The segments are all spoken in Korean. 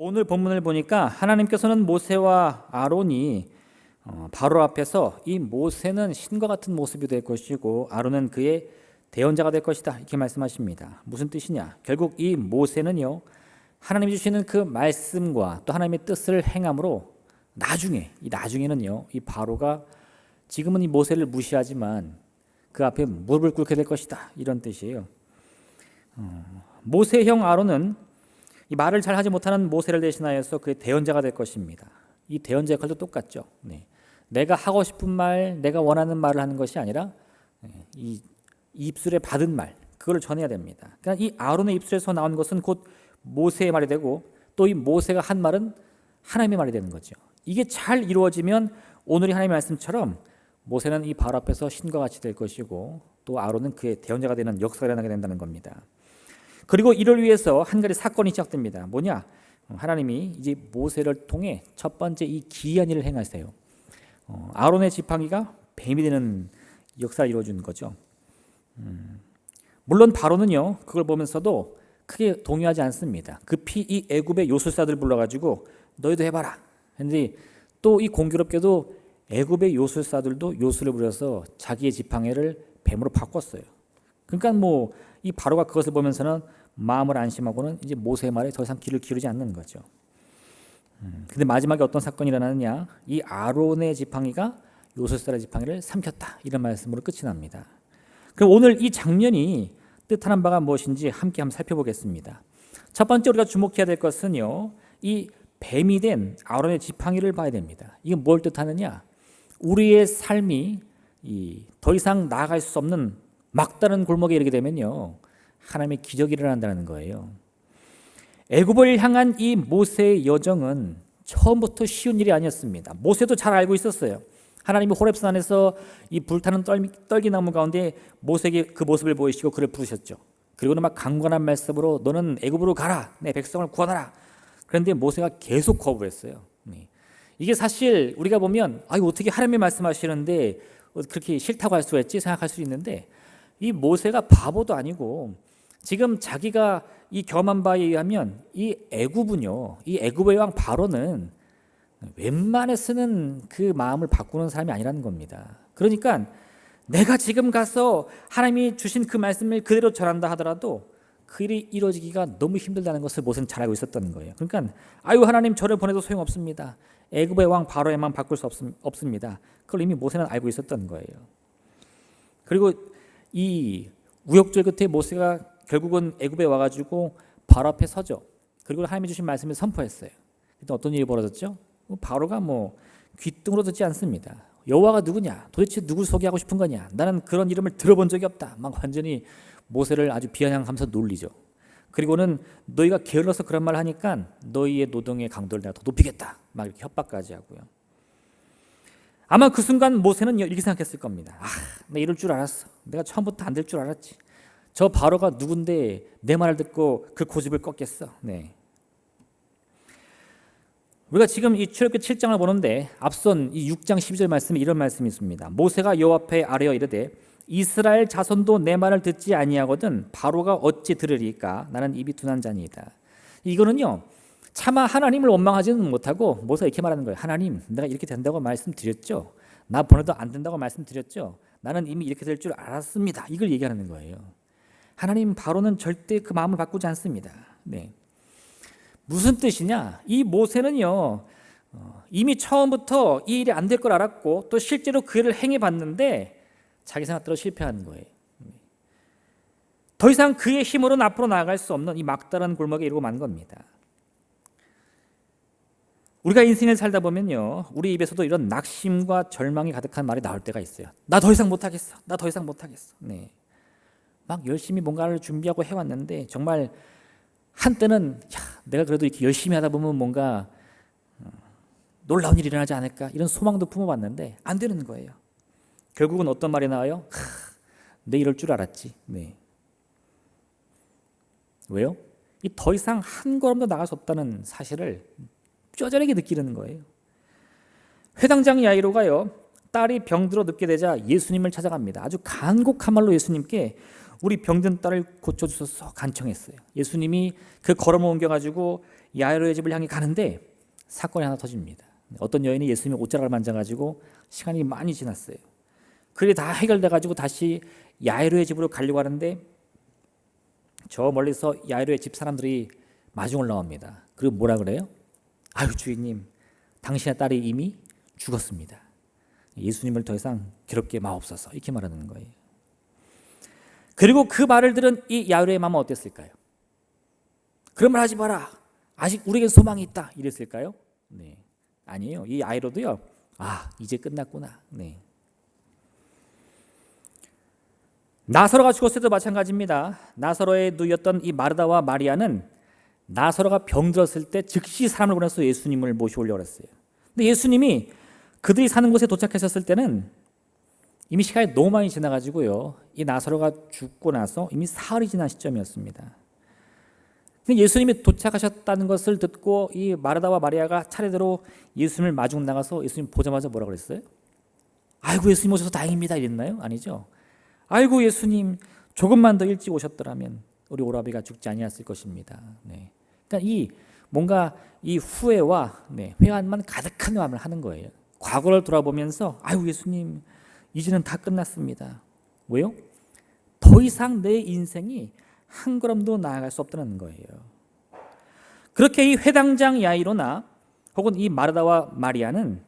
오늘 본문을 보니까 하나님께서는 모세와 아론이 바로 앞에서 이 모세는 신과 같은 모습이 될 것이고 아론은 그의 대언자가 될 것이다 이렇게 말씀하십니다. 무슨 뜻이냐? 결국 이 모세는요 하나님이 주시는 그 말씀과 또 하나님의 뜻을 행함으로 나중에는요 이 바로가 지금은 이 모세를 무시하지만 그 앞에 무릎을 꿇게 될 것이다 이런 뜻이에요. 모세형 아론은 이 말을 잘 하지 못하는 모세를 대신하여서 그의 대언자가 될 것입니다. 이 대언자 역할도 똑같죠. 내가 하고 싶은 말, 내가 원하는 말을 하는 것이 아니라 이 입술에 받은 말, 그걸 전해야 됩니다. 그러니까 이 아론의 입술에서 나온 것은 곧 모세의 말이 되고 또 이 모세가 한 말은 하나님의 말이 되는 거죠. 이게 잘 이루어지면 오늘의 하나님의 말씀처럼 모세는 이 바로 앞에서 신과 같이 될 것이고 또 아론은 그의 대언자가 되는 역사가 일어나게 된다는 겁니다. 그리고 이를 위해서 한 가지 사건이 시작됩니다. 뭐냐? 하나님이 이제 모세를 통해 첫 번째 이 기이한 일을 행하세요. 아론의 지팡이가 뱀이 되는 역사를 이루어주는 거죠. 물론 바로는요 그걸 보면서도 크게 동요하지 않습니다. 급히 이 애굽의 요술사들 불러가지고 너희도 해봐라. 근데 또 이 공교롭게도 애굽의 요술사들도 요술을 부려서 자기의 지팡이를 뱀으로 바꿨어요. 그러니까 뭐 이 바로가 그것을 보면서는 마음을 안심하고는 이제 모세의 말에 더 이상 귀를 기울이지 않는 거죠. 근데 마지막에 어떤 사건이 일어나느냐? 이 아론의 지팡이가 요술사의 지팡이를 삼켰다. 이런 말씀으로 끝이 납니다. 그럼 오늘 이 장면이 뜻하는 바가 무엇인지 함께 한번 살펴보겠습니다. 첫 번째 우리가 주목해야 될 것은요. 이 뱀이 된 아론의 지팡이를 봐야 됩니다. 이게 뭘 뜻하느냐? 우리의 삶이 더 이상 나아갈 수 없는 막다른 골목에 이르게 되면요. 하나님의 기적이 일어난다는 거예요. 애굽을 향한 이 모세의 여정은 처음부터 쉬운 일이 아니었습니다. 모세도 잘 알고 있었어요. 하나님이 호렙산에서 이 불타는 떨기나무 가운데 모세에게 그 모습을 보이시고 그를 부르셨죠. 그리고는 막 강건한 말씀으로 너는 애굽으로 가라. 내 백성을 구원하라. 그런데 모세가 계속 거부했어요. 이게 사실 우리가 보면 어떻게 하나님이 말씀하시는데 그렇게 싫다고 할 수가 있지 생각할 수 있는데 이 모세가 바보도 아니고 지금 자기가 이 경험한 바에 의하면 이 애굽은요, 이 애굽의 왕 바로는 웬만해서는 그 마음을 바꾸는 사람이 아니라는 겁니다. 그러니까 내가 지금 가서 하나님이 주신 그 말씀을 그대로 전한다 하더라도 그 일이 이루어지기가 너무 힘들다는 것을 모세는 잘 알고 있었다는 거예요. 그러니까 하나님 저를 보내도 소용없습니다. 애굽의 왕 바로의 마음 바꿀 수 없습니다. 그걸 이미 모세는 알고 있었던 거예요. 그리고 이 우여곡절 끝에 모세가 결국은 애굽에 와가지고 바로 앞에 서죠. 그리고 하나님이 주신 말씀을 선포했어요. 그때 어떤 일이 벌어졌죠? 바로가 귀뚱으로 듣지 않습니다. 여호와가 누구냐? 도대체 누굴 소개하고 싶은 거냐? 나는 그런 이름을 들어본 적이 없다. 막 완전히 모세를 아주 비아냥하면서 놀리죠. 그리고는 너희가 게을러서 그런 말을 하니까 너희의 노동의 강도를 내가 더 높이겠다. 막 이렇게 협박까지 하고요. 아마 그 순간 모세는 이렇게 생각했을 겁니다. 나 이럴 줄 알았어. 내가 처음부터 안 될 줄 알았지. 저 바로가 누군데 내 말을 듣고 그 고집을 꺾겠어. 우리가 지금 이 출애굽기 7장을 보는데 앞선 이 6장 12절 말씀에 이런 말씀이 있습니다. 모세가 여호와 앞에 아뢰어 이르되 이스라엘 자손도 내 말을 듣지 아니하거든 바로가 어찌 들으리까? 나는 입이 둔한 자니이다. 이거는요. 차마 하나님을 원망하지는 못하고 모세가 이렇게 말하는 거예요. 하나님, 내가 이렇게 된다고 말씀드렸죠. 나 보내도 안 된다고 말씀드렸죠. 나는 이미 이렇게 될 줄 알았습니다. 이걸 얘기하는 거예요. 하나님 바로는 절대 그 마음을 바꾸지 않습니다. 무슨 뜻이냐? 이 모세는요. 이미 처음부터 이 일이 안 될 걸 알았고 또 실제로 그 일을 행해봤는데 자기 생각대로 실패하는 거예요. 더 이상 그의 힘으로는 앞으로 나아갈 수 없는 이 막다른 골목에 이르고 만 겁니다. 우리가 인생을 살다 보면요, 우리 입에서도 이런 낙심과 절망이 가득한 말이 나올 때가 있어요. 나 더 이상 못하겠어. 나 더 이상 못하겠어. 막 열심히 뭔가를 준비하고 해왔는데 정말 한때는 내가 그래도 이렇게 열심히 하다 보면 뭔가 놀라운 일이 일어나지 않을까 이런 소망도 품어봤는데 안 되는 거예요. 결국은 어떤 말이 나와요? 내 이럴 줄 알았지. 왜요? 더 이상 한 걸음도 나갈 수 없다는 사실을 뼈저리게 느끼는 거예요. 회당장 야이로가요, 딸이 병들어 눕게 되자 예수님을 찾아갑니다. 아주 간곡한 말로 예수님께 우리 병든 딸을 고쳐주소서 간청했어요. 예수님이 그 걸음을 옮겨가지고 야이로의 집을 향해 가는데 사건이 하나 터집니다. 어떤 여인이 예수님의 옷자락을 만져가지고 시간이 많이 지났어요. 그게 다 해결돼가지고 다시 야이로의 집으로 가려고 하는데 저 멀리서 야이로의 집 사람들이 마중을 나옵니다. 그리고 뭐라 그래요? 아유 주인님, 당신의 딸이 이미 죽었습니다. 예수님을 더 이상 괴롭게 마옵소서 이렇게 말하는 거예요. 그리고 그 말을 들은 이 야이로의 마음은 어땠을까요? 그런 말 하지 마라. 아직 우리에게 소망이 있다 이랬을까요? 네, 아니에요. 이 야이로도요. 아 이제 끝났구나. 네. 나사로가 죽었을 때도 마찬가지입니다. 나사로의 누이였던 이 마르다와 마리아는 나사로가 병들었을 때 즉시 사람을 보내서 예수님을 모셔오려고 했어요. 근데 예수님이 그들이 사는 곳에 도착하셨을 때는 이미 시간이 너무 많이 지나가지고요. 이 나사로가 죽고 나서 이미 사흘이 지난 시점이었습니다. 근데 예수님이 도착하셨다는 것을 듣고 이 마르다와 마리아가 차례대로 예수님을 마중 나가서 예수님 보자마자 뭐라고 그랬어요? 아이고 예수님 오셔서 다행입니다 이랬나요? 아니죠. 아이고 예수님 조금만 더 일찍 오셨더라면 우리 오라비가 죽지 아니했을 것입니다. 네. 그러니까 이 뭔가 이 후회와 회한만 가득한 마음을 하는 거예요. 과거를 돌아보면서 아이고 예수님 이제는 다 끝났습니다. 왜요? 더 이상 내 인생이 한 걸음도 나아갈 수 없다는 거예요. 그렇게 이 회당장 야이로나 혹은 이 마르다와 마리아는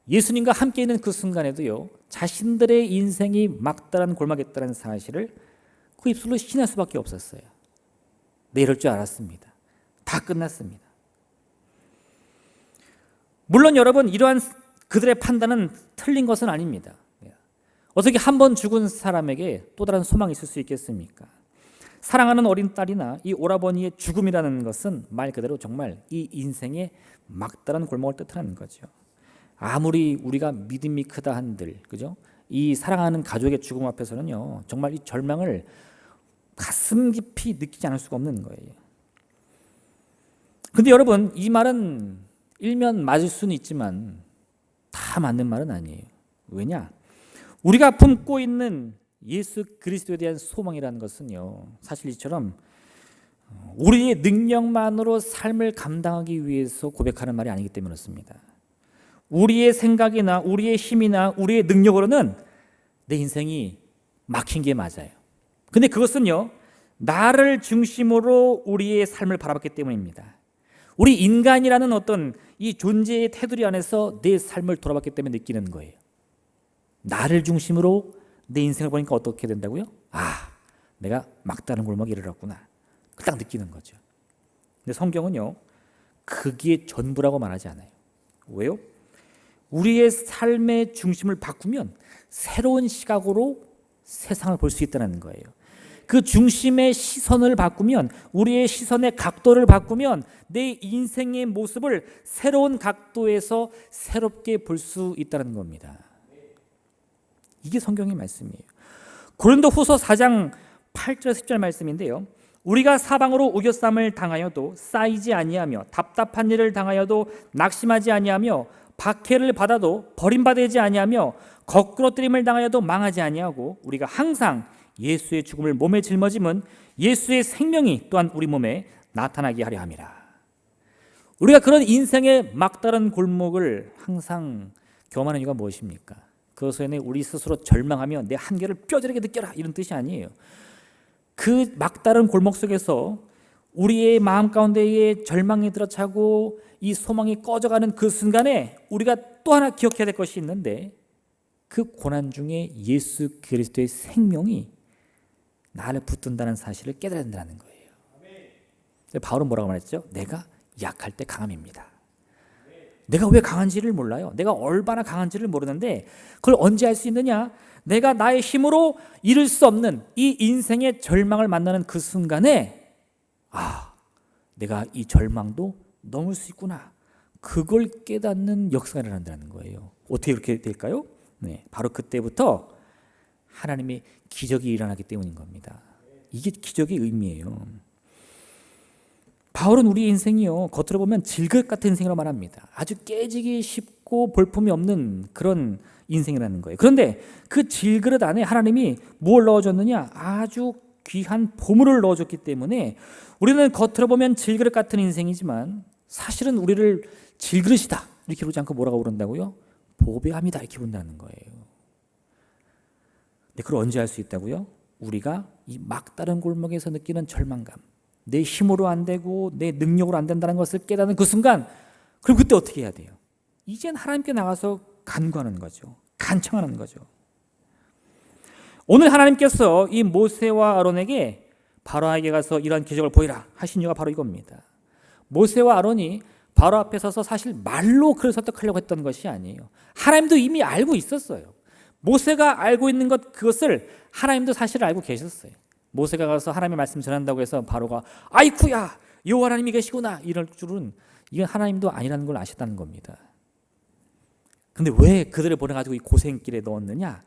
예수님과 함께 있는 그 순간에도요 자신들의 인생이 막다른 골막에 있다는 사실을 그 입술로 신할 수밖에 없었어요. 네, 이럴 줄 알았습니다. 다 끝났습니다. 물론 여러분 이러한 그들의 판단은 틀린 것은 아닙니다. 어떻게 한 번 죽은 사람에게 또 다른 소망이 있을 수 있겠습니까? 사랑하는 어린 딸이나 이 오라버니의 죽음이라는 것은 말 그대로 정말 이 인생의 막다른 골목을 뜻하는 거죠. 아무리 우리가 믿음이 크다 한들, 그죠? 이 사랑하는 가족의 죽음 앞에서는요, 정말 이 절망을 가슴 깊이 느끼지 않을 수가 없는 거예요. 근데 여러분, 이 말은 일면 맞을 수는 있지만 다 맞는 말은 아니에요. 왜냐? 우리가 품고 있는 예수 그리스도에 대한 소망이라는 것은요, 사실 이처럼 우리의 능력만으로 삶을 감당하기 위해서 고백하는 말이 아니기 때문에 그렇습니다. 우리의 생각이나 우리의 힘이나 우리의 능력으로는 내 인생이 막힌 게 맞아요. 근데 그것은요, 나를 중심으로 우리의 삶을 바라봤기 때문입니다. 우리 인간이라는 어떤 이 존재의 테두리 안에서 내 삶을 돌아봤기 때문에 느끼는 거예요. 나를 중심으로 내 인생을 보니까 어떻게 된다고요? 아, 내가 막다른 골목에 이르렀구나. 딱 느끼는 거죠. 근데 성경은요, 그게 전부라고 말하지 않아요. 왜요? 우리의 삶의 중심을 바꾸면 새로운 시각으로 세상을 볼 수 있다는 거예요. 그 중심의 시선을 바꾸면, 우리의 시선의 각도를 바꾸면 내 인생의 모습을 새로운 각도에서 새롭게 볼 수 있다는 겁니다. 이게 성경의 말씀이에요. 고린도후서 4장 8절 10절 말씀인데요. 우리가 사방으로 우겨쌈을 당하여도 쌓이지 아니하며 답답한 일을 당하여도 낙심하지 아니하며 박해를 받아도 버림받지 아니하며 거꾸러뜨림을 당하여도 망하지 아니하고 우리가 항상 예수의 죽음을 몸에 짊어짐은 예수의 생명이 또한 우리 몸에 나타나게 하려 함이라. 우리가 그런 인생의 막다른 골목을 항상 경험하는 이유가 무엇입니까? 그것은 우리 스스로 절망하며 내 한계를 뼈저리게 느껴라 이런 뜻이 아니에요. 그 막다른 골목 속에서 우리의 마음 가운데에 절망이 들어차고 이 소망이 꺼져가는 그 순간에 우리가 또 하나 기억해야 될 것이 있는데, 그 고난 중에 예수 그리스도의 생명이 나를 붙든다는 사실을 깨달아야 된다는 거예요. 바울은 뭐라고 말했죠? 내가 약할 때 강함입니다. 내가 왜 강한지를 몰라요. 내가 얼마나 강한지를 모르는데 그걸 언제 알 수 있느냐? 내가 나의 힘으로 이룰 수 없는 이 인생의 절망을 만나는 그 순간에 아, 내가 이 절망도 넘을 수 있구나. 그걸 깨닫는 역사가 일어난다는 거예요. 어떻게 그렇게 될까요? 네, 바로 그때부터 하나님의 기적이 일어나기 때문인 겁니다. 이게 기적의 의미예요. 바울은 우리 인생이요, 겉으로 보면 질것 같은 인생이라고 말합니다. 아주 깨지기 쉽고 볼품이 없는 그런 인생이라는 거예요. 그런데 그 질그릇 안에 하나님이 뭘 넣어줬느냐? 아주 귀한 보물을 넣어줬기 때문에 우리는 겉으로 보면 질그릇 같은 인생이지만 사실은 우리를 질그릇이다 이렇게 보지 않고 뭐라고 부른다고요? 보배함이다 이렇게 본다는 거예요. 근데 그걸 언제 할 수 있다고요? 우리가 이 막다른 골목에서 느끼는 절망감, 내 힘으로 안 되고 내 능력으로 안 된다는 것을 깨닫는 그 순간, 그럼 그때 어떻게 해야 돼요? 이젠 하나님께 나가서 간구하는 거죠. 간청하는 거죠. 오늘 하나님께서 이 모세와 아론에게 바로에게 가서 이러한 기적을 보이라 하신 이유가 바로 이겁니다. 모세와 아론이 바로 앞에 서서 사실 말로 그를 설득하려고 했던 것이 아니에요. 하나님도 이미 알고 있었어요. 모세가 알고 있는 그것을 하나님도 사실 알고 계셨어요. 모세가 가서 하나님의 말씀 전한다고 해서 바로가 아이쿠야 여호와 하나님이 계시구나 이럴 줄은, 이건 하나님도 아니라는 걸 아셨다는 겁니다. 근데 왜 그들을 보내가지고 이 고생길에 넣었느냐?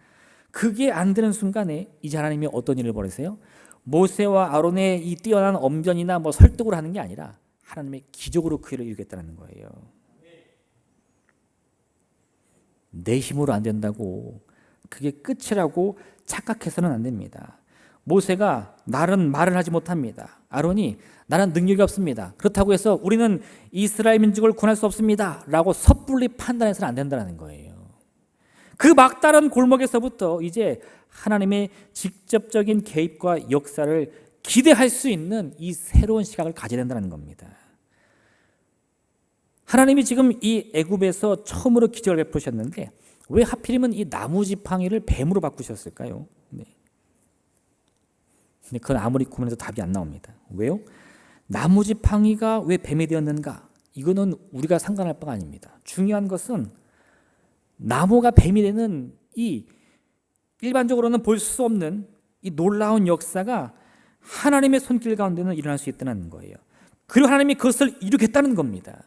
그게 안 되는 순간에 이제 하나님이 어떤 일을 벌이세요? 모세와 아론의 이 뛰어난 언변이나 뭐 설득을 하는 게 아니라 하나님의 기적으로 그 일을 이루겠다는 거예요. 내 힘으로 안 된다고 그게 끝이라고 착각해서는 안 됩니다. 모세가 나는 말을 하지 못합니다. 아론이 나는 능력이 없습니다. 그렇다고 해서 우리는 이스라엘 민족을 구원할 수 없습니다 라고 섣불리 판단해서는 안 된다는 거예요. 그 막다른 골목에서부터 이제 하나님의 직접적인 개입과 역사를 기대할 수 있는 이 새로운 시각을 가져야 된다는 겁니다. 하나님이 지금 이 애굽에서 처음으로 기적을 베푸셨는데 왜 하필이면 이 나무 지팡이를 뱀으로 바꾸셨을까요? 네. 근데 그건 아무리 고민해도 답이 안 나옵니다. 왜요? 나무 지팡이가 왜 뱀이 되었는가? 이거는 우리가 상관할 바가 아닙니다. 중요한 것은 나무가 뱀이 되는 이 일반적으로는 볼 수 없는 이 놀라운 역사가 하나님의 손길 가운데는 일어날 수 있다는 거예요. 그리고 하나님이 그것을 이루겠다는 겁니다.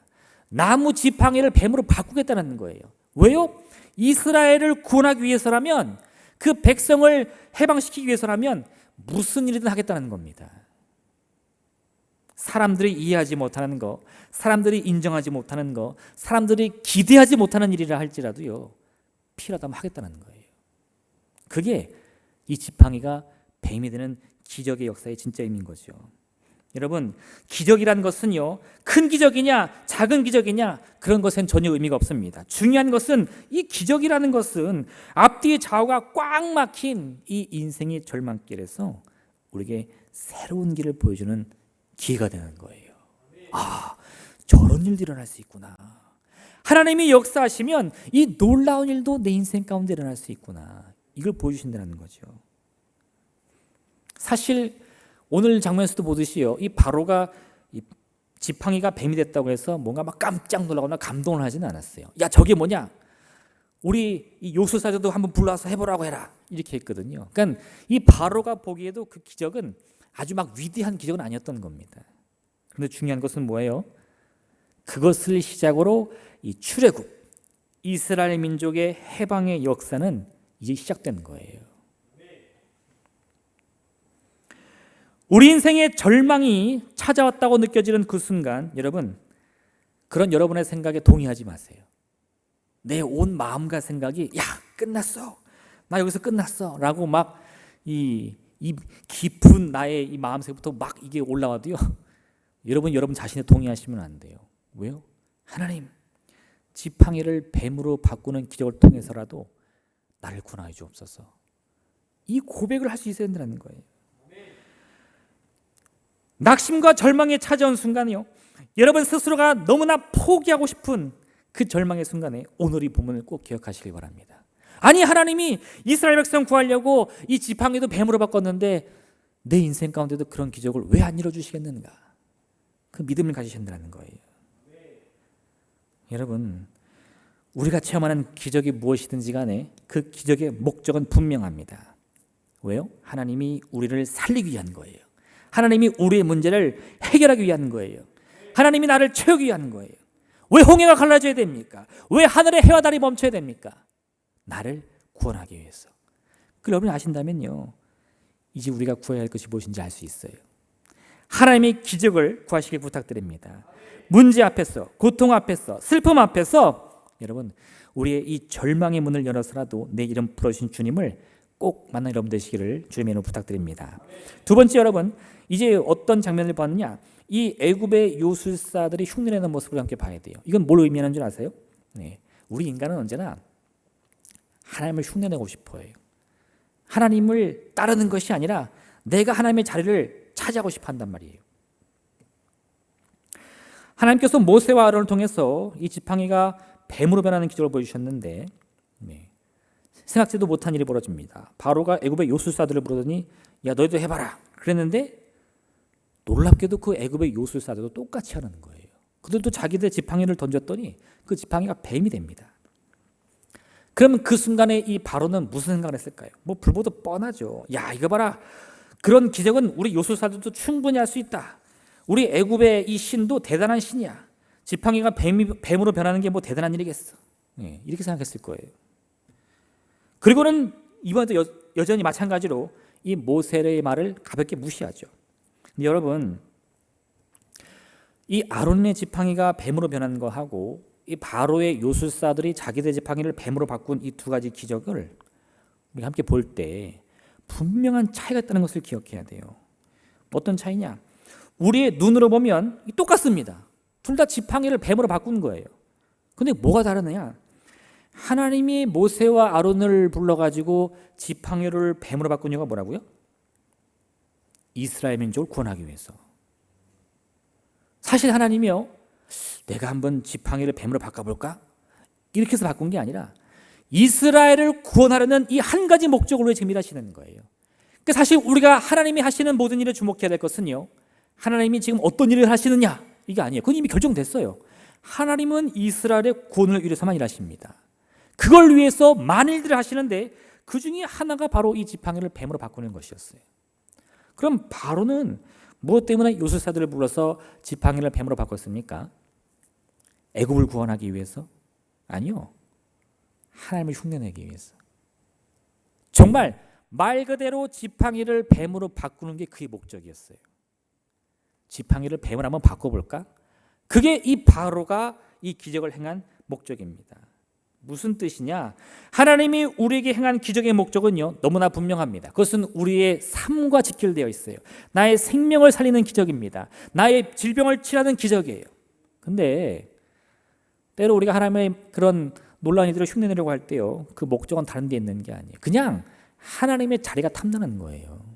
나무 지팡이를 뱀으로 바꾸겠다는 거예요. 왜요? 이스라엘을 구원하기 위해서라면, 그 백성을 해방시키기 위해서라면 무슨 일이든 하겠다는 겁니다. 사람들이 이해하지 못하는 거, 사람들이 인정하지 못하는 거, 사람들이 기대하지 못하는 일이라 할지라도요, 필요하다면 하겠다는 거예요. 그게 이 지팡이가 뱀이 되는 기적의 역사의 진짜 의미인 거죠. 여러분, 기적이란 것은요, 큰 기적이냐 작은 기적이냐 그런 것엔 전혀 의미가 없습니다. 중요한 것은 이 기적이라는 것은 앞뒤 좌우가 꽉 막힌 이 인생의 절망길에서 우리에게 새로운 길을 보여주는 기회가 되는 거예요. 아, 저런 일도 일어날 수 있구나. 하나님이 역사하시면 이 놀라운 일도 내 인생 가운데 일어날 수 있구나. 이걸 보여주신다는 거죠. 사실 오늘 장면에서도 보듯이요, 이 바로가 이 지팡이가 뱀이 됐다고 해서 뭔가 막 깜짝 놀라거나 감동을 하지는 않았어요. 야, 저게 뭐냐? 우리 이 요술사들도 한번 불러서 해보라고 해라. 이렇게 했거든요. 그러니까 이 바로가 보기에도 그 기적은 아주 막 위대한 기적은 아니었던 겁니다. 그런데 중요한 것은 뭐예요? 그것을 시작으로 이 출애굽, 이스라엘 민족의 해방의 역사는 이제 시작된 거예요. 우리 인생의 절망이 찾아왔다고 느껴지는 그 순간, 여러분, 그런 여러분의 생각에 동의하지 마세요. 내 온 마음과 생각이 야, 끝났어, 나 여기서 끝났어 라고 막 이 깊은 나의 이 마음새부터 막 이게 올라와도요, 여러분 자신에 동의하시면 안 돼요. 왜요? 하나님, 지팡이를 뱀으로 바꾸는 기적을 통해서라도 나를 구원하여 주옵소서. 이 고백을 할 수 있어야 된다는 거예요. 낙심과 절망에 찾아온 순간이요, 여러분 스스로가 너무나 포기하고 싶은 그 절망의 순간에 오늘 이 본문을 꼭 기억하시길 바랍니다. 아니, 하나님이 이스라엘 백성 구하려고 이 지팡이도 뱀으로 바꿨는데 내 인생 가운데도 그런 기적을 왜 안 이뤄주시겠는가? 그 믿음을 가지셔야 된다는 거예요. 여러분, 우리가 체험하는 기적이 무엇이든지 간에 그 기적의 목적은 분명합니다. 왜요? 하나님이 우리를 살리기 위한 거예요. 하나님이 우리의 문제를 해결하기 위한 거예요. 하나님이 나를 채우기 위한 거예요. 왜 홍해가 갈라져야 됩니까? 왜 하늘의 해와 달이 멈춰야 됩니까? 나를 구원하기 위해서. 그걸 여러분이 아신다면요, 이제 우리가 구해야 할 것이 무엇인지 알 수 있어요. 하나님의 기적을 구하시길 부탁드립니다. 문제 앞에서, 고통 앞에서, 슬픔 앞에서 여러분 우리의 이 절망의 문을 열어서라도 내 이름 부르신 주님을 꼭 만나 여러분 되시기를 주님의 이름으로 부탁드립니다. 두 번째, 여러분 이제 어떤 장면을 봤느냐, 이 애굽의 요술사들이 흉내내는 모습을 함께 봐야 돼요. 이건 뭘 의미하는 줄 아세요? 네. 우리 인간은 언제나 하나님을 흉내내고 싶어 해요. 하나님을 따르는 것이 아니라 내가 하나님의 자리를 차지하고 싶어 한단 말이에요. 하나님께서 모세와 아론을 통해서 이 지팡이가 뱀으로 변하는 기적을 보여주셨는데 생각지도 못한 일이 벌어집니다. 바로가 애굽의 요술사들을 부르더니 야 너희도 해봐라 그랬는데 놀랍게도 그 애굽의 요술사들도 똑같이 하는 거예요. 그들도 자기들 지팡이를 던졌더니 그 지팡이가 뱀이 됩니다. 그러면 그 순간에 이 바로는 무슨 생각을 했을까요? 뭐 불보듯 뻔하죠. 야 이거 봐라, 그런 기적은 우리 요술사들도 충분히 할 수 있다. 우리 애굽의 이 신도 대단한 신이야. 지팡이가 뱀으로 변하는 게 뭐 대단한 일이겠어. 이렇게 생각했을 거예요. 그리고는 이번에도 여전히 마찬가지로 이 모세의 말을 가볍게 무시하죠. 근데 여러분, 이 아론의 지팡이가 뱀으로 변한 거하고 이 바로의 요술사들이 자기들 지팡이를 뱀으로 바꾼 이 두 가지 기적을 우리가 함께 볼 때 분명한 차이가 있다는 것을 기억해야 돼요. 어떤 차이냐? 우리의 눈으로 보면 똑같습니다. 둘 다 지팡이를 뱀으로 바꾼 거예요. 근데 뭐가 다르느냐? 하나님이 모세와 아론을 불러가지고 지팡이를 뱀으로 바꾼 이유가 뭐라고요? 이스라엘 민족을 구원하기 위해서. 사실 하나님이요, 내가 한번 지팡이를 뱀으로 바꿔볼까? 이렇게 해서 바꾼 게 아니라 이스라엘을 구원하려는 이 한 가지 목적으로 지금 일하시는 거예요. 그러니까 사실 우리가 하나님이 하시는 모든 일을 주목해야 될 것은요, 하나님이 지금 어떤 일을 하시느냐 이게 아니에요. 그건 이미 결정됐어요. 하나님은 이스라엘의 구원을 위해서만 일하십니다. 그걸 위해서 많은 일들을 하시는데 그 중에 하나가 바로 이 지팡이를 뱀으로 바꾸는 것이었어요. 그럼 바로는 무엇 때문에 요술사들을 불러서 지팡이를 뱀으로 바꿨습니까? 애굽을 구원하기 위해서? 아니요. 하나님을 흉내내기 위해서. 정말 말 그대로 지팡이를 뱀으로 바꾸는 게 그의 목적이었어요. 지팡이를 뱀으로 한번 바꿔볼까? 그게 이 바로가 이 기적을 행한 목적입니다. 무슨 뜻이냐? 하나님이 우리에게 행한 기적의 목적은요, 너무나 분명합니다. 그것은 우리의 삶과 직결되어 있어요. 나의 생명을 살리는 기적입니다. 나의 질병을 치료하는 기적이에요. 근데 때로 우리가 하나님의 그런 놀라운 일들을 흉내내려고 할 때요, 그 목적은 다른 데 있는 게 아니에요. 그냥 하나님의 자리가 탐나는 거예요.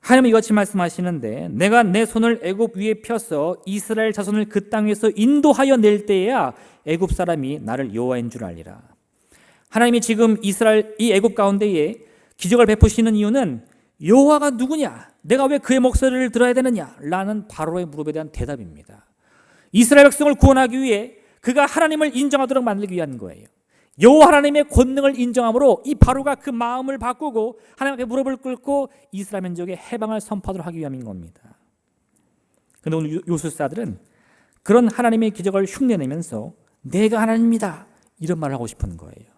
하나님은 이같이 말씀하시는데 내가 내 손을 애굽 위에 펴서 이스라엘 자손을 그 땅에서 인도하여 낼 때에야 애굽 사람이 나를 여호와인 줄 알리라. 하나님이 지금 이스라엘 이 애굽 가운데에 기적을 베푸시는 이유는 여호와가 누구냐? 내가 왜 그의 목소리를 들어야 되느냐? 라는 바로의 무릎에 대한 대답입니다. 이스라엘 백성을 구원하기 위해 그가 하나님을 인정하도록 만들기 위한 거예요. 여호와 하나님의 권능을 인정함으로 이 바로가 그 마음을 바꾸고 하나님 앞에 무릎을 꿇고 이스라엘 민족의 해방을 선포하도록 하기 위함인 겁니다. 그런데 오늘 요술사들은 그런 하나님의 기적을 흉내내면서 내가 하나님이다 이런 말을 하고 싶은 거예요.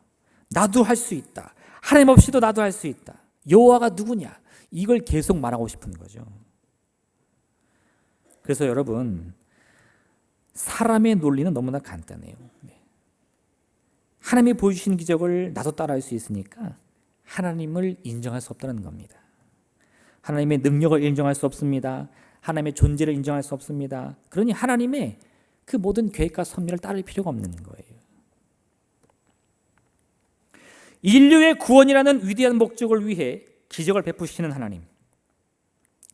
나도 할 수 있다. 하나님 없이도 나도 할 수 있다. 여호와가 누구냐? 이걸 계속 말하고 싶은 거죠. 그래서 여러분, 사람의 논리는 너무나 간단해요. 하나님이 보여주신 기적을 나도 따라할 수 있으니까 하나님을 인정할 수 없다는 겁니다. 하나님의 능력을 인정할 수 없습니다. 하나님의 존재를 인정할 수 없습니다. 그러니 하나님의 그 모든 계획과 섭리를 따를 필요가 없는 거예요. 인류의 구원이라는 위대한 목적을 위해 기적을 베푸시는 하나님.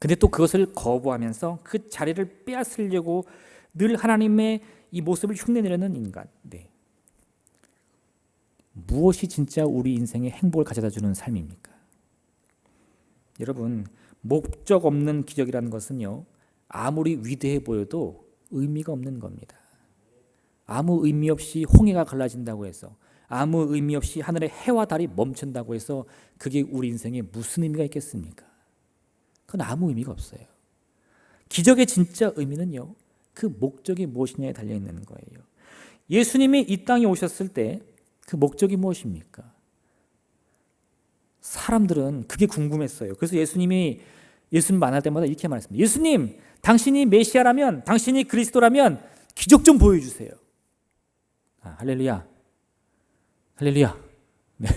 근데 또 그것을 거부하면서 그 자리를 빼앗으려고 늘 하나님의 이 모습을 흉내내려는 인간. 무엇이 진짜 우리 인생에 행복을 가져다주는 삶입니까? 여러분, 목적 없는 기적이라는 것은요, 아무리 위대해 보여도 의미가 없는 겁니다. 아무 의미 없이 홍해가 갈라진다고 해서, 아무 의미 없이 하늘의 해와 달이 멈춘다고 해서 그게 우리 인생에 무슨 의미가 있겠습니까? 그건 아무 의미가 없어요. 기적의 진짜 의미는요, 그 목적이 무엇이냐에 달려있는 거예요. 예수님이 이 땅에 오셨을 때 그 목적이 무엇입니까? 사람들은 그게 궁금했어요. 그래서 예수님 만날 때마다 이렇게 말했습니다. 예수님, 당신이 메시아라면, 당신이 그리스도라면 기적 좀 보여주세요. 할렐루야. 할렐루야. 네.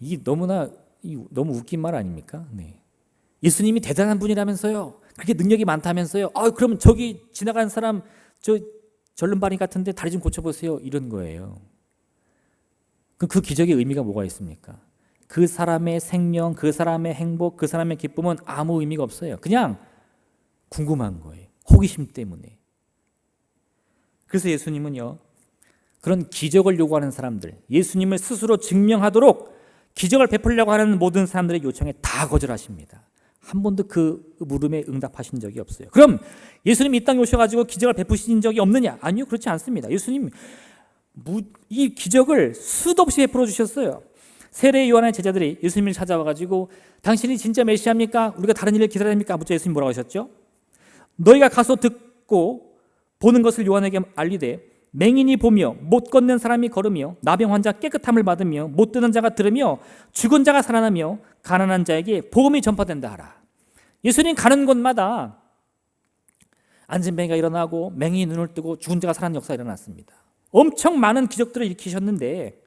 이게 너무 웃긴 말 아닙니까? 네. 예수님이 대단한 분이라면서요. 그렇게 능력이 많다면서요. 그러면 저기 지나가는 사람 절름발이 같은데 다리 좀 고쳐보세요. 이런 거예요. 그 기적의 의미가 뭐가 있습니까? 그 사람의 생명, 그 사람의 행복, 그 사람의 기쁨은 아무 의미가 없어요. 그냥 궁금한 거예요. 호기심 때문에. 그래서 예수님은요, 그런 기적을 요구하는 사람들, 예수님을 스스로 증명하도록 기적을 베풀려고 하는 모든 사람들의 요청에 다 거절하십니다. 한 번도 그 물음에 응답하신 적이 없어요. 그럼 예수님이 이 땅에 오셔가지고 기적을 베푸신 적이 없느냐? 아니요, 그렇지 않습니다. 예수님 이 기적을 수도 없이 베풀어 주셨어요. 세례 요한의 제자들이 예수님을 찾아와가지고 당신이 진짜 메시아입니까? 우리가 다른 일을 기다려야 합니까? 묻자 예수님 뭐라고 하셨죠? 너희가 가서 듣고 보는 것을 요한에게 알리되 맹인이 보며 못 걷는 사람이 걸으며 나병 환자 깨끗함을 받으며 못 듣는 자가 들으며 죽은 자가 살아나며 가난한 자에게 복음이 전파된다 하라. 예수님 가는 곳마다 앉은 뱅이가 일어나고 맹인이 눈을 뜨고 죽은 자가 살아나는 역사가 일어났습니다. 엄청 많은 기적들을 일으키셨는데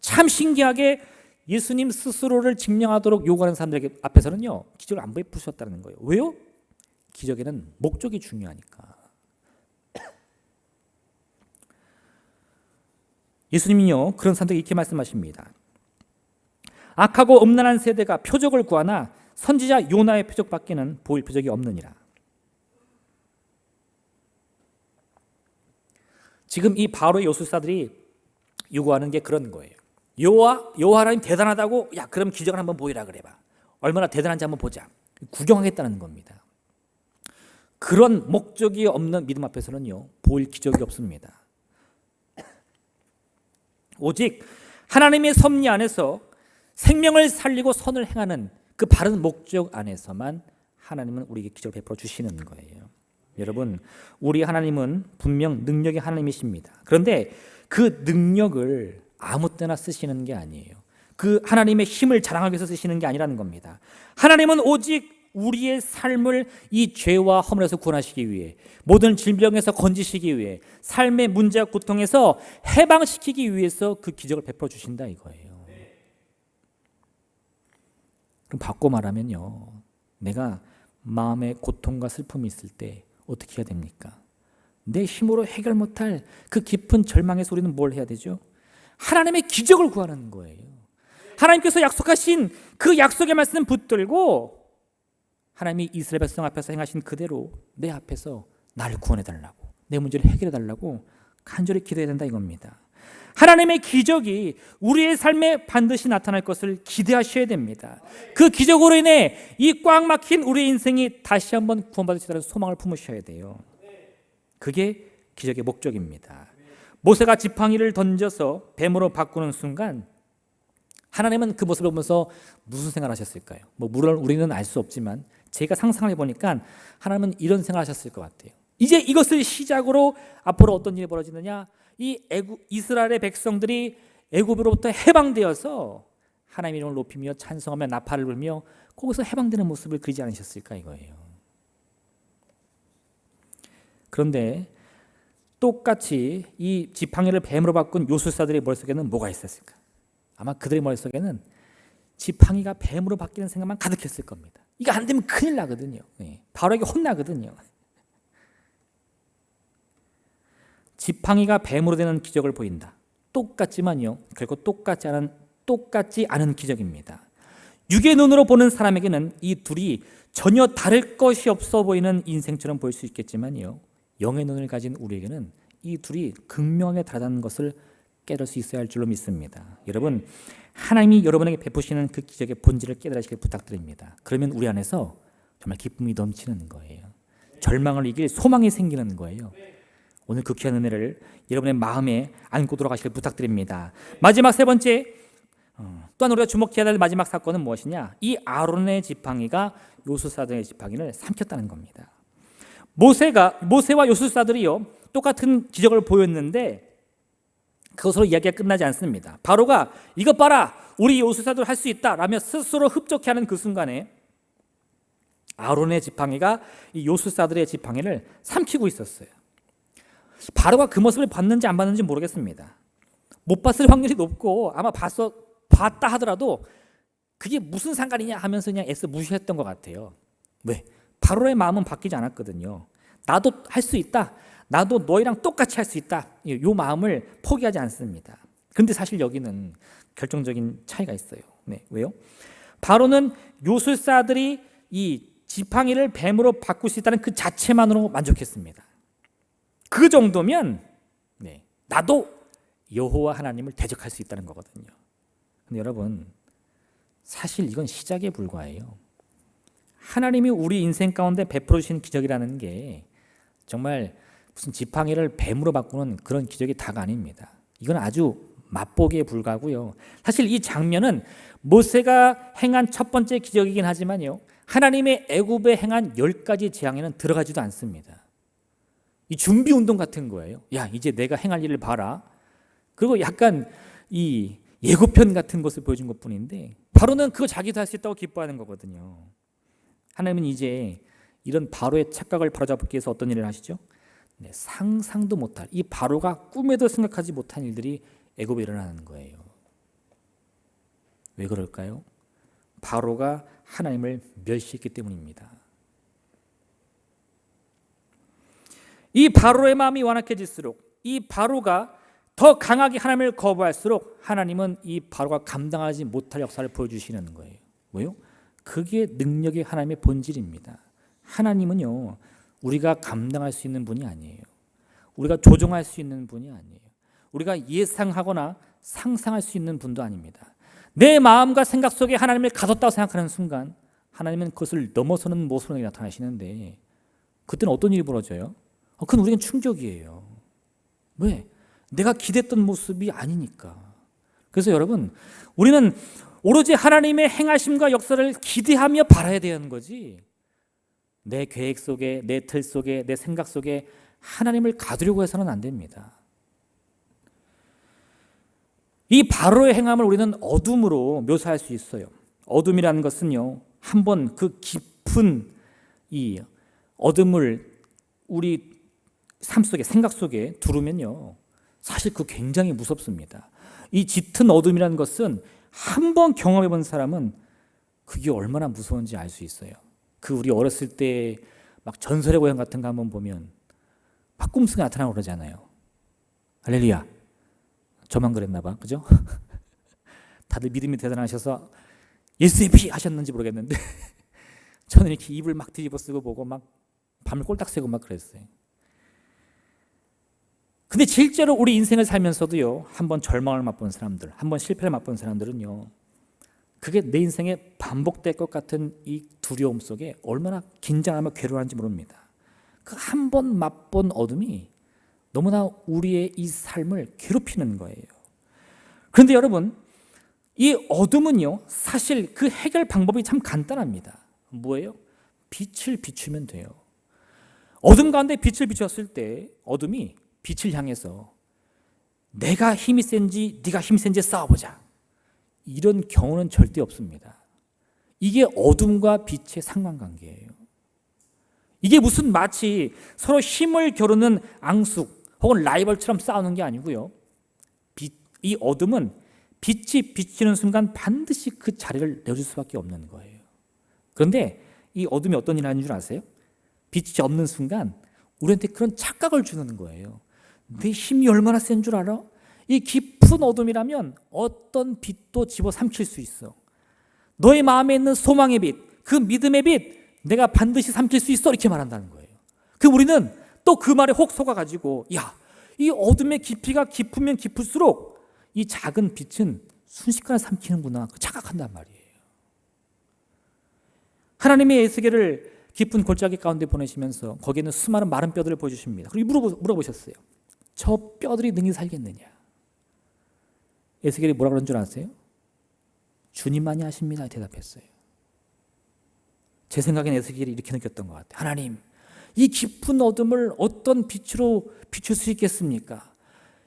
참 신기하게 예수님 스스로를 증명하도록 요구하는 사람들에게 앞에서는요, 기적을 안 베푸셨다는 거예요. 왜요? 기적에는 목적이 중요하니까. 예수님이요, 그런 사람들에게 이렇게 말씀하십니다. 악하고 음란한 세대가 표적을 구하나 선지자 요나의 표적밖에는 보일 표적이 없느니라. 지금 이 바로의 요술사들이 요구하는 게 그런 거예요. 여호와 하나님 대단하다고, 야 그럼 기적을 한번 보이라 그래봐. 얼마나 대단한지 한번 보자. 구경하겠다는 겁니다. 그런 목적이 없는 믿음 앞에서는요, 보일 기적이 없습니다. 오직 하나님의 섭리 안에서 생명을 살리고 선을 행하는 그 바른 목적 안에서만 하나님은 우리에게 기적을 베풀어 주시는 거예요. 여러분, 우리 하나님은 분명 능력의 하나님이십니다. 그런데 그 능력을 아무 때나 쓰시는 게 아니에요. 그 하나님의 힘을 자랑하기 위해서 쓰시는 게 아니라는 겁니다. 하나님은 오직 우리의 삶을 이 죄와 허물에서 구원하시기 위해, 모든 질병에서 건지시기 위해, 삶의 문제와 고통에서 해방시키기 위해서 그 기적을 베풀어 주신다 이거예요. 그럼 바꿔 말하면요, 내가 마음에 고통과 슬픔이 있을 때 어떻게 해야 됩니까? 내 힘으로 해결 못할 그 깊은 절망에서 우리는 뭘 해야 되죠? 하나님의 기적을 구하는 거예요. 하나님께서 약속하신 그 약속의 말씀 붙들고 하나님이 이스라엘 백성 앞에서 행하신 그대로 내 앞에서 나를 구원해달라고, 내 문제를 해결해달라고 간절히 기도해야 된다 이겁니다. 하나님의 기적이 우리의 삶에 반드시 나타날 것을 기대하셔야 됩니다. 그 기적으로 인해 이 꽉 막힌 우리의 인생이 다시 한번 구원받을 수 있다는 소망을 품으셔야 돼요. 그게 기적의 목적입니다. 모세가 지팡이를 던져서 뱀으로 바꾸는 순간 하나님은 그 모습을 보면서 무슨 생각을 하셨을까요? 물론 우리는 알 수 없지만 제가 상상해 보니까 하나님은 이런 생각을 하셨을 것 같아요. 이제 이것을 시작으로 앞으로 어떤 일이 벌어지느냐, 이 이스라엘의 백성들이 애굽으로부터 해방되어서 하나님의 이름을 높이며 찬송하며 나팔을 불며 거기서 해방되는 모습을 그리지 않으셨을까 이거예요. 그런데 똑같이 이 지팡이를 뱀으로 바꾼 요술사들의 머릿속에는 뭐가 있었을까? 아마 그들의 머릿속에는 지팡이가 뱀으로 바뀌는 생각만 가득했을 겁니다. 이거 안 되면 큰일 나거든요. 바로에게 혼나거든요. 지팡이가 뱀으로 되는 기적을 보인다. 똑같지만요, 결코 똑같지 않은 기적입니다. 육의 눈으로 보는 사람에게는 이 둘이 전혀 다를 것이 없어 보이는 인생처럼 보일 수 있겠지만요, 영의 눈을 가진 우리에게는 이 둘이 극명하게 다르다는 것을 깨달을 수 있어야 할 줄로 믿습니다. 여러분, 하나님이 여러분에게 베푸시는 그 기적의 본질을 깨달으시길 부탁드립니다. 그러면 우리 안에서 정말 기쁨이 넘치는 거예요. 절망을 이길 소망이 생기는 거예요. 오늘 그 귀한 은혜를 여러분의 마음에 안고 돌아가시길 부탁드립니다. 마지막 세 번째, 또한 우리가 주목해야 될 마지막 사건은 무엇이냐? 이 아론의 지팡이가 요술사들의 지팡이를 삼켰다는 겁니다. 모세와 요술사들이요, 똑같은 기적을 보였는데 그것으로 이야기가 끝나지 않습니다. 바로가 이것 봐라, 우리 요술사들 할 수 있다 라며 스스로 흡족해하는 그 순간에 아론의 지팡이가 이 요술사들의 지팡이를 삼키고 있었어요. 바로가 그 모습을 봤는지 안 봤는지 모르겠습니다. 못 봤을 확률이 높고 아마 봤다 하더라도 그게 무슨 상관이냐 하면서 그냥 애써 무시했던 것 같아요. 왜? 바로의 마음은 바뀌지 않았거든요. 나도 할 수 있다, 나도 너희랑 똑같이 할 수 있다, 이 마음을 포기하지 않습니다. 그런데 사실 여기는 결정적인 차이가 있어요. 네, 왜요? 바로는 요술사들이 이 지팡이를 뱀으로 바꿀 수 있다는 그 자체만으로 만족했습니다. 그 정도면 나도 여호와 하나님을 대적할 수 있다는 거거든요. 근데 여러분, 사실 이건 시작에 불과해요. 하나님이 우리 인생 가운데 베풀어 주신 기적이라는 게 정말 무슨 지팡이를 뱀으로 바꾸는 그런 기적이 다가 아닙니다. 이건 아주 맛보기에 불과하고요. 사실 이 장면은 모세가 행한 첫 번째 기적이긴 하지만요, 하나님의 애굽에 행한 10가지 재앙에는 들어가지도 않습니다. 이 준비 운동 같은 거예요. 야, 이제 내가 행할 일을 봐라. 그리고 약간 이 예고편 같은 것을 보여준 것뿐인데 바로는 그거 자기도 할 수 있다고 기뻐하는 거거든요. 하나님은 이제 이런 바로의 착각을 바로잡기 위해서 어떤 일을 하시죠? 상상도 못할, 이 바로가 꿈에도 생각하지 못한 일들이 애굽에 일어나는 거예요. 왜 그럴까요? 바로가 하나님을 멸시했기 때문입니다. 이 바로의 마음이 완악해질수록, 이 바로가 더 강하게 하나님을 거부할수록 하나님은 이 바로가 감당하지 못할 역사를 보여주시는 거예요. 왜요? 그게 능력이 하나님의 본질입니다. 하나님은요, 우리가 감당할 수 있는 분이 아니에요. 우리가 조종할 수 있는 분이 아니에요. 우리가 예상하거나 상상할 수 있는 분도 아닙니다. 내 마음과 생각 속에 하나님을 가뒀다고 생각하는 순간 하나님은 그것을 넘어서는 모습으로 나타나시는데 그때는 어떤 일이 벌어져요? 그건 우리에겐 충격이에요. 왜? 내가 기대했던 모습이 아니니까. 그래서 여러분, 우리는 오로지 하나님의 행하심과 역사를 기대하며 바라야 되는 거지, 내 계획 속에, 내 틀 속에, 내 생각 속에 하나님을 가두려고 해서는 안 됩니다. 이 바로의 행함을 우리는 어둠으로 묘사할 수 있어요. 어둠이라는 것은요, 한번 그 깊은 이 어둠을 우리 삶 속에, 생각 속에 두르면요, 사실 그 굉장히 무섭습니다. 이 짙은 어둠이라는 것은 한번 경험해 본 사람은 그게 얼마나 무서운지 알 수 있어요. 그 우리 어렸을 때 막 전설의 고향 같은 거 한번 보면 막 꿈속에 나타나고 그러잖아요. 할렐루야. 저만 그랬나 봐, 그죠? 다들 믿음이 대단하셔서 예수의 피 하셨는지 모르겠는데 저는 이렇게 입을 막 뒤집어 쓰고 보고 막 밤을 꼴딱 새고 막 그랬어요. 근데 실제로 우리 인생을 살면서도요, 한번 절망을 맛본 사람들, 한번 실패를 맛본 사람들은요, 그게 내 인생에 반복될 것 같은 이 두려움 속에 얼마나 긴장하며 괴로워하는지 모릅니다. 그 한 번 맛본 어둠이 너무나 우리의 이 삶을 괴롭히는 거예요. 그런데 여러분, 이 어둠은요, 사실 그 해결 방법이 참 간단합니다. 뭐예요? 빛을 비추면 돼요. 어둠 가운데 빛을 비추었을 때 어둠이 빛을 향해서 내가 힘이 센지 네가 힘이 센지 싸워보자, 이런 경우는 절대 없습니다. 이게 어둠과 빛의 상관관계예요. 이게 무슨 마치 서로 힘을 겨루는 앙숙 혹은 라이벌처럼 싸우는 게 아니고요, 이 어둠은 빛이 비치는 순간 반드시 그 자리를 내줄 수밖에 없는 거예요. 그런데 이 어둠이 어떤 일을 하는 줄 아세요? 빛이 없는 순간 우리한테 그런 착각을 주는 거예요. 내 힘이 얼마나 센 줄 알아? 이 깊은 어둠이라면 어떤 빛도 집어삼킬 수 있어. 너의 마음에 있는 소망의 빛, 그 믿음의 빛, 내가 반드시 삼킬 수 있어, 이렇게 말한다는 거예요. 그럼 우리는 또 그 말에 혹 속아가지고, 야, 이 어둠의 깊이가 깊으면 깊을수록 이 작은 빛은 순식간에 삼키는구나, 착각한단 말이에요. 하나님의 에스겔을 깊은 골짜기 가운데 보내시면서 거기에는 수많은 마른 뼈들을 보여주십니다. 그리고 물어보셨어요. 저 뼈들이 능히 살겠느냐? 에스겔이 뭐라 그런 줄 아세요? 주님만이 아십니다, 대답했어요. 제 생각엔 에스겔이 이렇게 느꼈던 것 같아요. 하나님, 이 깊은 어둠을 어떤 빛으로 비출 수 있겠습니까?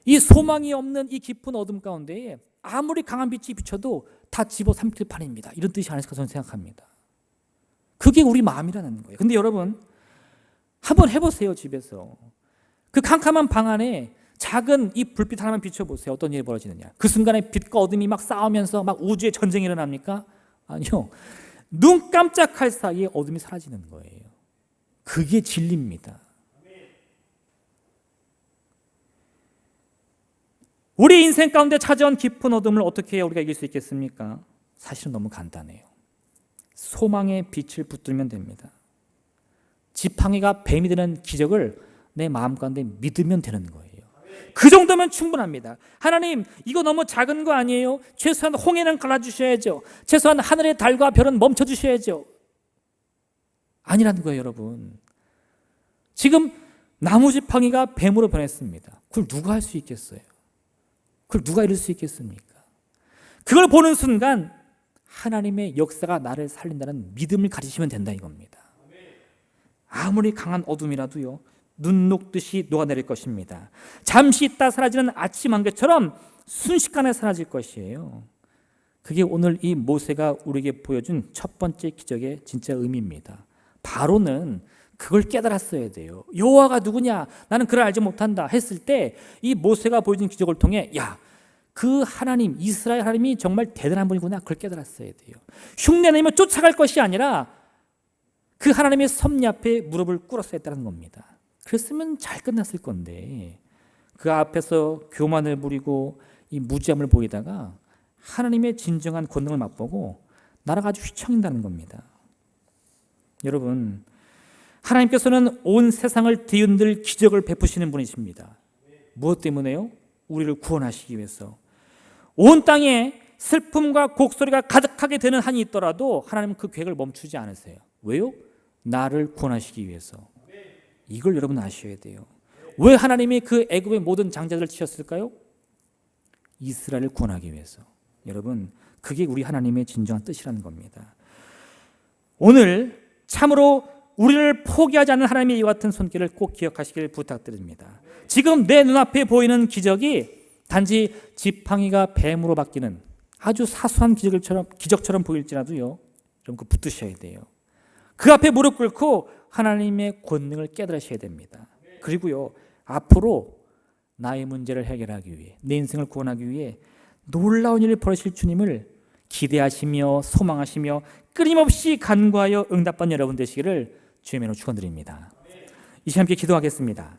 이 소망이 없는 이 깊은 어둠 가운데에 아무리 강한 빛이 비춰도 다 집어삼킬 판입니다. 이런 뜻이 아닐까 저는 생각합니다. 그게 우리 마음이라는 거예요. 근데 여러분 한번 해보세요. 집에서 그 캄캄한 방 안에 작은 이 불빛 하나만 비춰보세요. 어떤 일이 벌어지느냐. 그 순간에 빛과 어둠이 막 싸우면서 막 우주의 전쟁이 일어납니까? 아니요. 눈 깜짝할 사이에 어둠이 사라지는 거예요. 그게 진리입니다. 우리 인생 가운데 찾아온 깊은 어둠을 어떻게 해야 우리가 이길 수 있겠습니까? 사실은 너무 간단해요. 소망의 빛을 붙들면 됩니다. 지팡이가 뱀이 되는 기적을 내 마음 가운데 믿으면 되는 거예요. 그 정도면 충분합니다. 하나님, 이거 너무 작은 거 아니에요? 최소한 홍해는 갈라주셔야죠. 최소한 하늘의 달과 별은 멈춰주셔야죠. 아니라는 거예요, 여러분. 지금 나무 지팡이가 뱀으로 변했습니다. 그걸 누가 할 수 있겠어요? 그걸 누가 이룰 수 있겠습니까? 그걸 보는 순간 하나님의 역사가 나를 살린다는 믿음을 가지시면 된다 이겁니다. 아무리 강한 어둠이라도요, 눈 녹듯이 녹아내릴 것입니다. 잠시 있다 사라지는 아침 안개처럼 순식간에 사라질 것이에요. 그게 오늘 이 모세가 우리에게 보여준 첫 번째 기적의 진짜 의미입니다. 바로는 그걸 깨달았어야 돼요. 여호와가 누구냐? 나는 그를 알지 못한다 했을 때 이 모세가 보여준 기적을 통해 야, 그 하나님, 이스라엘 하나님이 정말 대단한 분이구나. 그걸 깨달았어야 돼요. 흉내내며 쫓아갈 것이 아니라 그 하나님의 섭리 앞에 무릎을 꿇었어야 했다는 겁니다. 그랬으면 잘 끝났을 건데 그 앞에서 교만을 부리고 이 무지함을 보이다가 하나님의 진정한 권능을 맛보고 나라가 아주 휘청인다는 겁니다. 여러분, 하나님께서는 온 세상을 뒤흔들 기적을 베푸시는 분이십니다. 무엇 때문에요? 우리를 구원하시기 위해서. 온 땅에 슬픔과 곡소리가 가득하게 되는 한이 있더라도 하나님은 그 계획을 멈추지 않으세요. 왜요? 나를 구원하시기 위해서. 이걸 여러분 아셔야 돼요. 왜 하나님이 그 애굽의 모든 장자들을 치셨을까요? 이스라엘을 구원하기 위해서. 여러분, 그게 우리 하나님의 진정한 뜻이라는 겁니다. 오늘 참으로 우리를 포기하지 않는 하나님의 이와 같은 손길을 꼭 기억하시길 부탁드립니다. 지금 내 눈앞에 보이는 기적이 단지 지팡이가 뱀으로 바뀌는 아주 사소한 기적처럼 보일지라도요, 좀 붙드셔야 돼요. 그 앞에 무릎 꿇고 하나님의 권능을 깨달으셔야 됩니다. 그리고요, 앞으로 나의 문제를 해결하기 위해, 내 인생을 구원하기 위해 놀라운 일을 벌이실 주님을 기대하시며 소망하시며 끊임없이 간구하여 응답받는 여러분 되시기를 주의 이름으로 축원드립니다. 이 시간 함께 기도하겠습니다.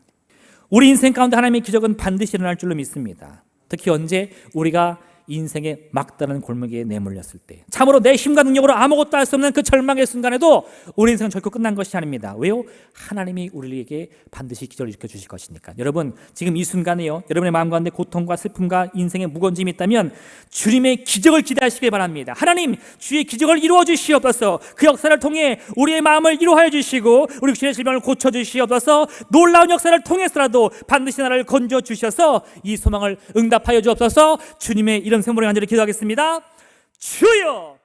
우리 인생 가운데 하나님의 기적은 반드시 일어날 줄로 믿습니다. 특히 언제 우리가 인생의 막다른 골목에 내몰렸을 때, 참으로 내 힘과 능력으로 아무것도 할 수 없는 그 절망의 순간에도 우리 인생은 결코 끝난 것이 아닙니다. 왜요? 하나님이 우리에게 반드시 기적을 일으켜 주실 것이니까. 여러분, 지금 이 순간에요, 여러분의 마음 가운데 고통과 슬픔과 인생의 무거움이 있다면 주님의 기적을 기대하시길 바랍니다. 하나님, 주의 기적을 이루어 주시옵소서. 그 역사를 통해 우리의 마음을 위로하여 주시고 우리 육신의 질병을 고쳐 주시옵소서. 놀라운 역사를 통해서라도 반드시 나를 건져 주셔서 이 소망을 응답하여 주옵소서. 주님의 이름 생모를 간절히 기도하겠습니다. 주여!